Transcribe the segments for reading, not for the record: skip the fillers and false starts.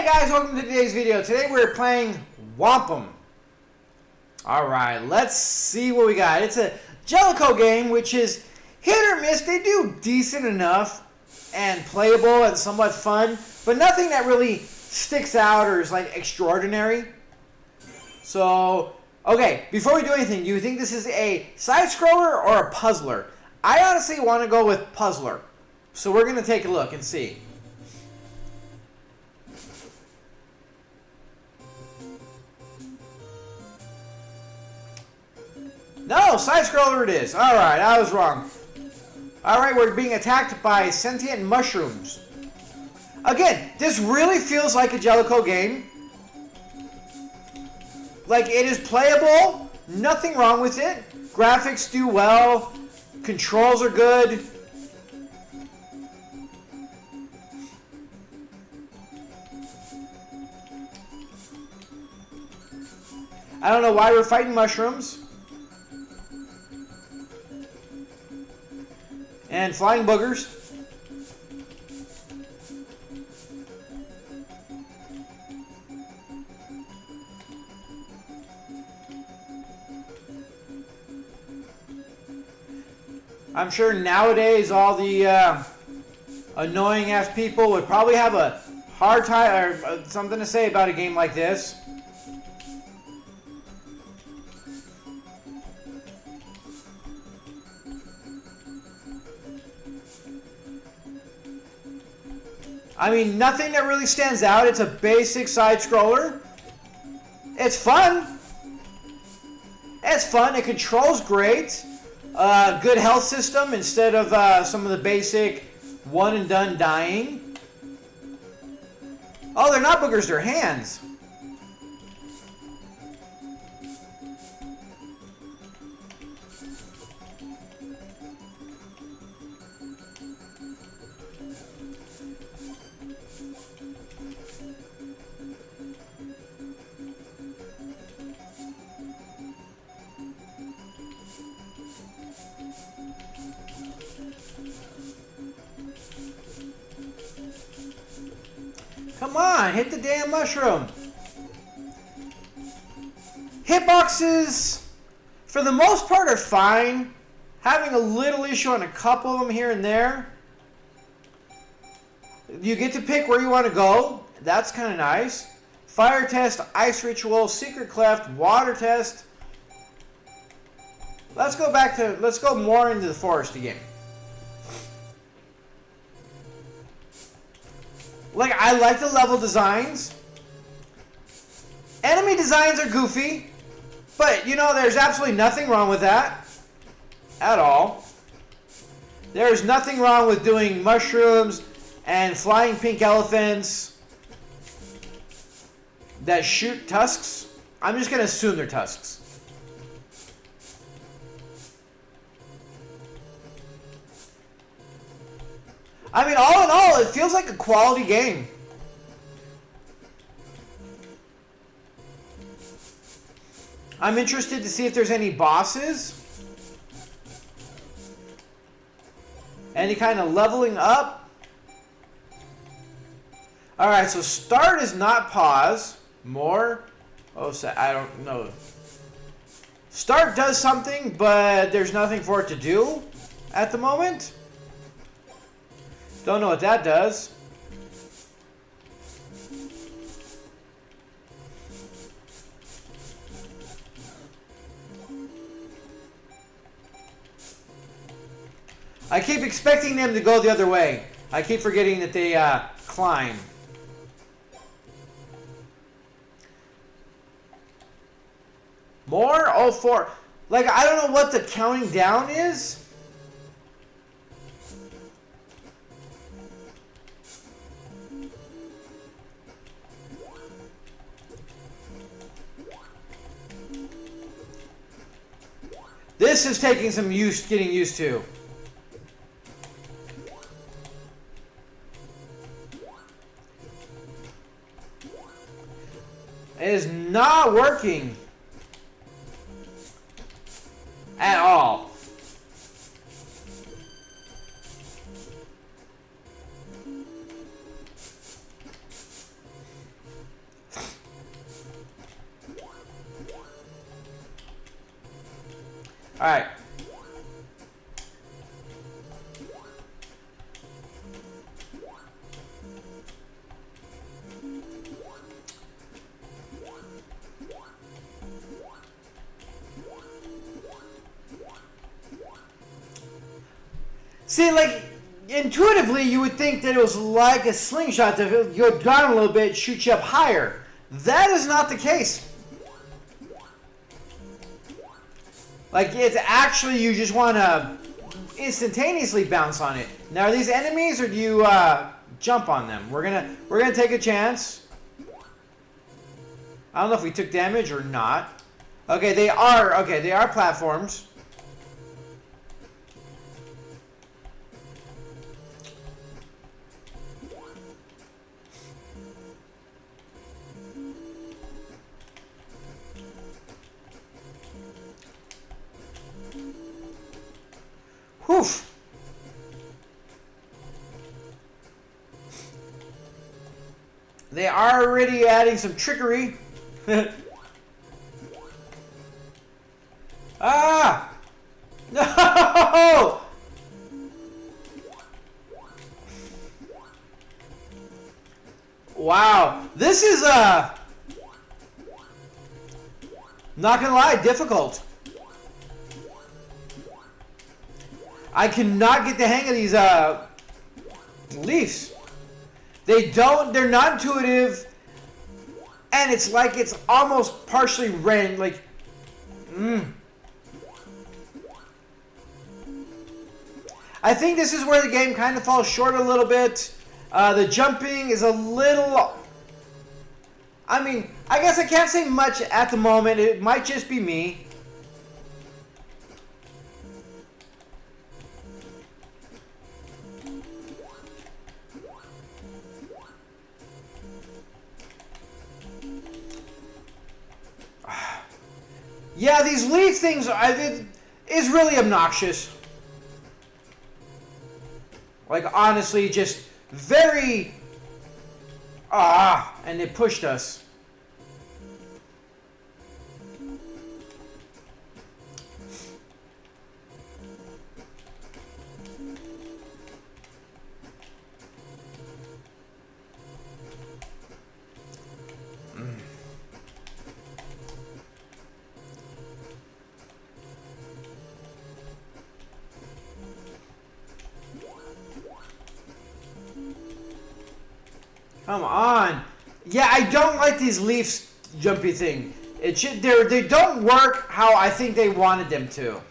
Hey guys, welcome to today's video. Today we're playing Whomp Em. Alright, let's see what we got. It's a Jellicoe game, which is hit or miss. They do decent enough and playable and somewhat fun, but nothing that really sticks out or is like extraordinary. So, okay, before we do anything, do you think this is a side-scroller or a puzzler? I honestly want to go with puzzler. So we're going to take a look and see. No, side-scroller it is. Alright, I was wrong. Alright, we're being attacked by sentient mushrooms. Again, this really feels like a Jellicoe game. Like, it is playable. Nothing wrong with it. Graphics do well. Controls are good. I don't know why we're fighting mushrooms. And flying boogers. I'm sure nowadays all the annoying ass people would probably have a hard time or something to say about a game like this. I mean, nothing that really stands out. It's a basic side-scroller. It's fun. It's fun. It controls great. Good health system instead of some of the basic one-and-done dying. Oh, they're not boogers. They're hands. Come on, hit the damn mushroom. Hitboxes, for the most part, are fine. Having a little issue on a couple of them here and there. You get to pick where you want to go. That's kind of nice. Fire test, ice ritual, secret cleft, water test. Let's go more into the forest again. Like, I like the level designs. Enemy designs are goofy. But, you know, there's absolutely nothing wrong with that. At all. There's nothing wrong with doing mushrooms and flying pink elephants that shoot tusks. I'm just going to assume they're tusks. I mean, all in all, it feels like a quality game. I'm interested to see if there's any bosses. Any kind of leveling up. Alright, so start is not pause. More. Oh, I don't know. Start does something, but there's nothing for it to do at the moment. Don't know what that does. I keep expecting them to go the other way. I keep forgetting that they climb. More? Oh, four. Like, I don't know what the counting down is. This is taking some getting used to. It is not working at all. Alright. See, like, intuitively, you would think that it was like a slingshot that if you go down a little bit, shoot you up higher. That is not the case. Like, it's actually, you just want to instantaneously bounce on it. Now, are these enemies, or do you jump on them? We're gonna take a chance. I don't know if we took damage or not. Okay, they are platforms. Oof. They are already adding some trickery. Ah! No! Wow. This is, not gonna lie, difficult. I cannot get the hang of these leaves. They're not intuitive, and it's like it's almost partially random. Like, I think this is where the game kind of falls short a little bit. The jumping is a little. I mean, I guess I can't say much at the moment. It might just be me. Yeah, these leaf things is really obnoxious. Like, honestly, just very... and it pushed us. Come on. Yeah, I don't like these leaves jumpy thing. They don't work how I think they wanted them to.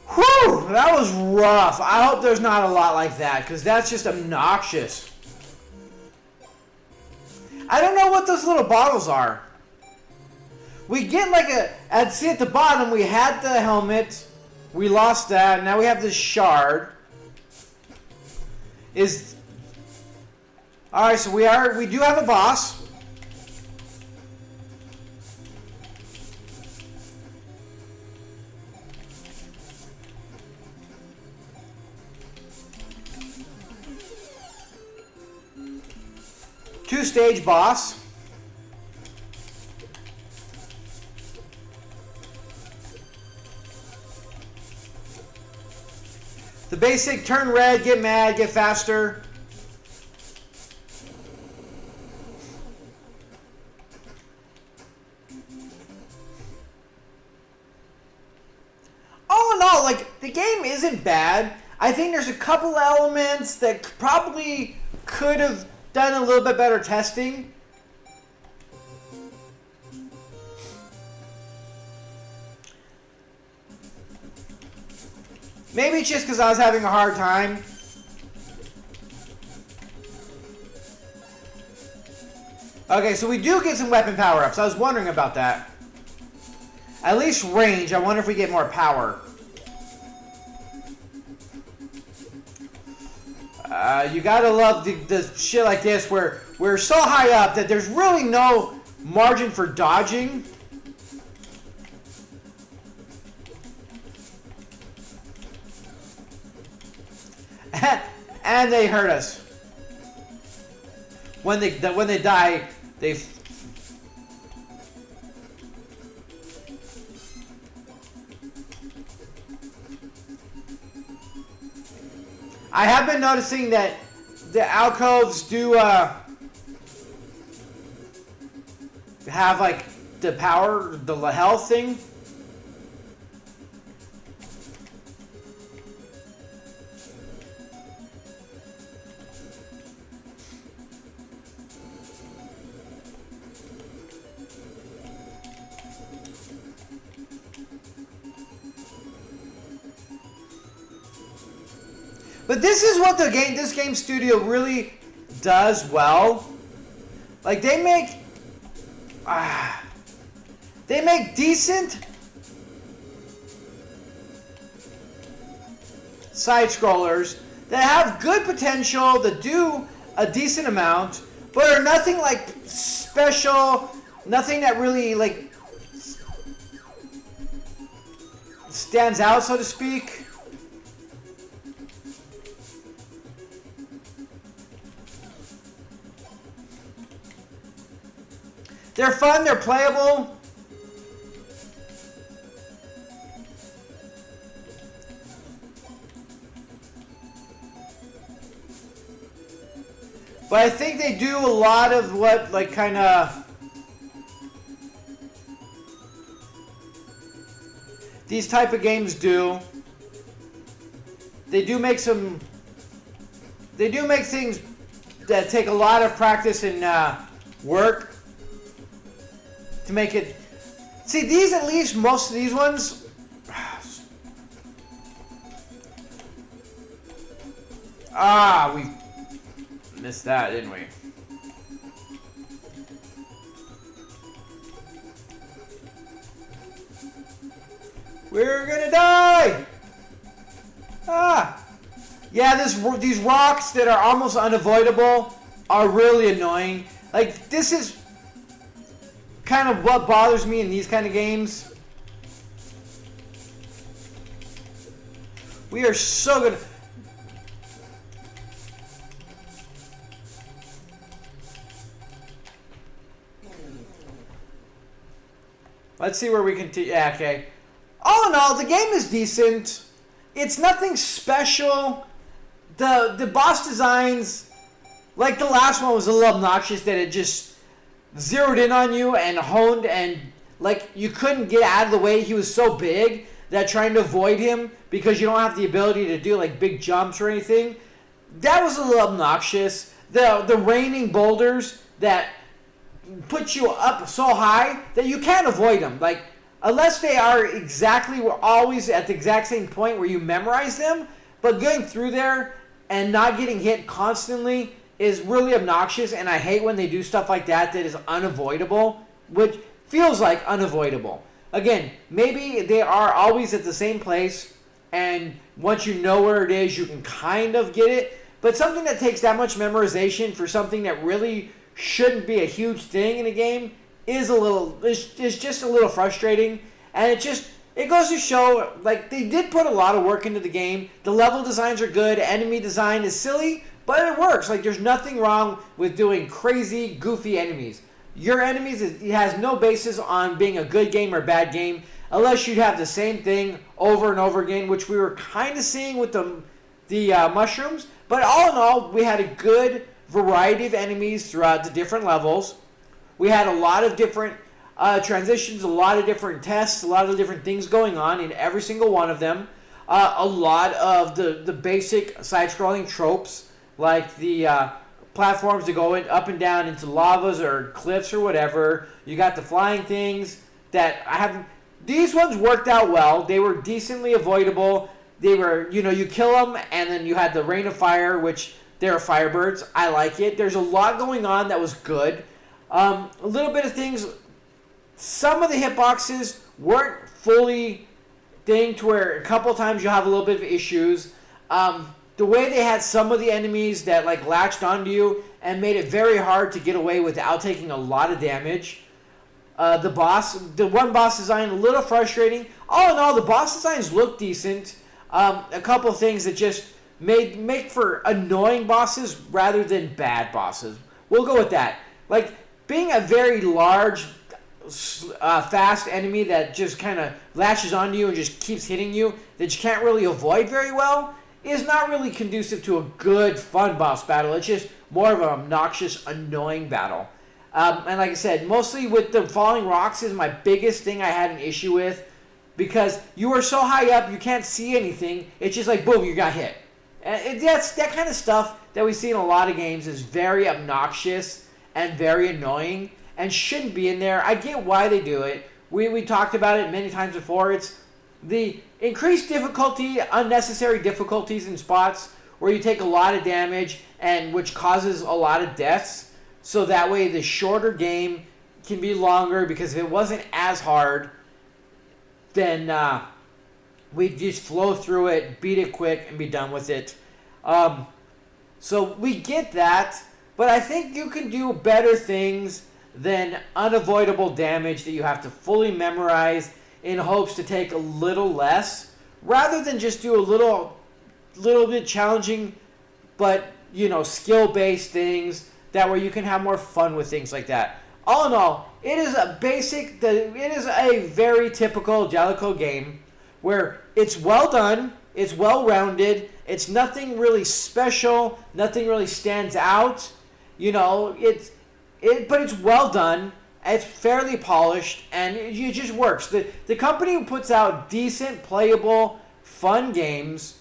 Whew, that was rough. I hope there's not a lot like that, because that's just obnoxious. I don't know what those little bottles are. We get like see at the bottom, we had the helmet. We lost that. Now we have this shard. Alright, so we do have a boss. Two-stage boss. The basic turn red, get mad, get faster. All in all, like, the game isn't bad. I think there's a couple elements that probably could have done a little bit better testing. Maybe it's just because I was having a hard time. Okay, so we do get some weapon power-ups. I was wondering about that. At least range. I wonder if we get more power. You gotta love the shit like this where we're so high up that there's really no margin for dodging. And they hurt us. When they die, they... I have been noticing that the alcoves do have like the power, the health thing. But this is what this game studio really does well. Like they make decent side scrollers that have good potential, that do a decent amount, but are nothing like special, nothing that really like stands out, so to speak. They're fun, they're playable. But I think they do a lot of what, like, kind of... these type of games do. They do make some... They do make things that take a lot of practice and work to make it... See, these at least, most of these ones... we missed that, didn't we? We're gonna die! Yeah, these rocks that are almost unavoidable are really annoying. Like, this is kind of what bothers me in these kind of games. We are so good. Let's see where we can... yeah, okay. All in all, the game is decent. It's nothing special. The boss designs, like the last one, was a little obnoxious that it just zeroed in on you and honed, and like you couldn't get out of the way. He was so big that trying to avoid him, because you don't have the ability to do like big jumps or anything, that was a little obnoxious. The raining boulders that put you up so high that you can't avoid them. Like, unless they are exactly always at the exact same point where you memorize them, but going through there and not getting hit constantly is really obnoxious, and I hate when they do stuff like that is unavoidable, which feels like unavoidable. Again, maybe they are always at the same place, and once you know where it is, you can kind of get it, but something that takes that much memorization for something that really shouldn't be a huge thing in a game is just a little frustrating, and it goes to show, like, they did put a lot of work into the game. The level designs are good, enemy design is silly, but it works. Like, there's nothing wrong with doing crazy, goofy enemies. Your enemies, it has no basis on being a good game or bad game, unless you have the same thing over and over again, which we were kind of seeing with the mushrooms. But all in all, we had a good variety of enemies throughout the different levels. We had a lot of different transitions, a lot of different tests, a lot of different things going on in every single one of them. A lot of the basic side-scrolling tropes, like the platforms that go up and down into lavas or cliffs or whatever. You got the flying things that I haven't... These ones worked out well. They were decently avoidable. They were, you kill them, and then you had the rain of fire, which they're firebirds. I like it. There's a lot going on that was good. A little bit of things. Some of the hitboxes weren't fully thing to where a couple times you'll have a little bit of issues. The way they had some of the enemies that like latched onto you and made it very hard to get away without taking a lot of damage. The one boss design, a little frustrating. All in all, the boss designs look decent. A couple things that just make for annoying bosses rather than bad bosses. We'll go with that. Like, being a very large, fast enemy that just kind of latches onto you and just keeps hitting you that you can't really avoid very well is not really conducive to a good, fun boss battle. It's just more of an obnoxious, annoying battle. And like I said, mostly with the falling rocks is my biggest thing I had an issue with, because you are so high up you can't see anything. It's just like, boom, you got hit. And that's that kind of stuff that we see in a lot of games is very obnoxious and very annoying and shouldn't be in there. I get why they do it. We talked about it many times before. It's the increased difficulty, unnecessary difficulties in spots where you take a lot of damage and which causes a lot of deaths. So that way the shorter game can be longer, because if it wasn't as hard, then we'd just flow through it, beat it quick, and be done with it. So we get that, but I think you can do better things than unavoidable damage that you have to fully memorize in hopes to take a little less, rather than just do a little bit challenging, but skill-based things that where you can have more fun with things like that. All in all, it is a very typical Jellicoe game where it's well done, it's well-rounded, it's nothing really special, nothing really stands out, but it's well done, it's fairly polished, and it just works. The company who puts out decent, playable, fun games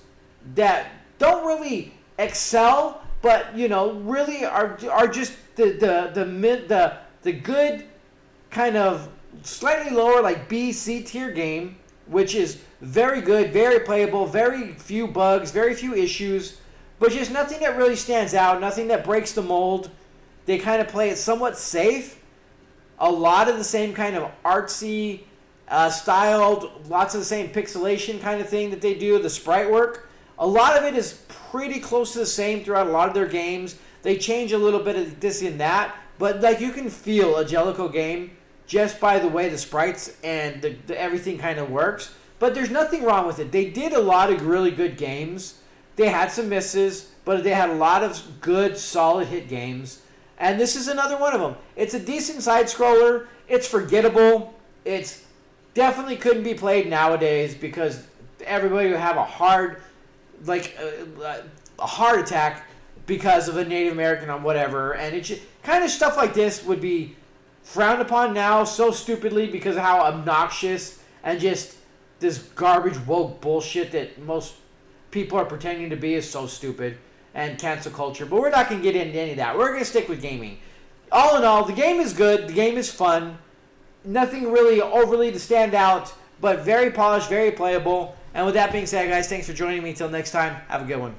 that don't really excel, but really are just the good kind of slightly lower, like B, C tier game, which is very good, very playable, very few bugs, very few issues, but just nothing that really stands out, nothing that breaks the mold. They kind of play it somewhat safe. A lot of the same kind of artsy, styled, lots of the same pixelation kind of thing that they do, the sprite work. A lot of it is pretty close to the same throughout a lot of their games. They change a little bit of this and that, but like you can feel a Jellicoe game just by the way the sprites and the everything kind of works. But there's nothing wrong with it. They did a lot of really good games. They had some misses, but they had a lot of good, solid hit games. And this is another one of them. It's a decent side-scroller. It's forgettable. It's definitely couldn't be played nowadays because everybody would have a heart attack because of a Native American on whatever. And it's kind of stuff like this would be frowned upon now so stupidly because of how obnoxious and just this garbage woke bullshit that most people are pretending to be is so stupid. And cancel culture, but we're not going to get into any of that. We're going to stick with gaming. All in all, the game is good. The game is fun. Nothing really overly to stand out, but very polished, very playable. And with that being said, guys, thanks for joining me. Till next time, have a good one.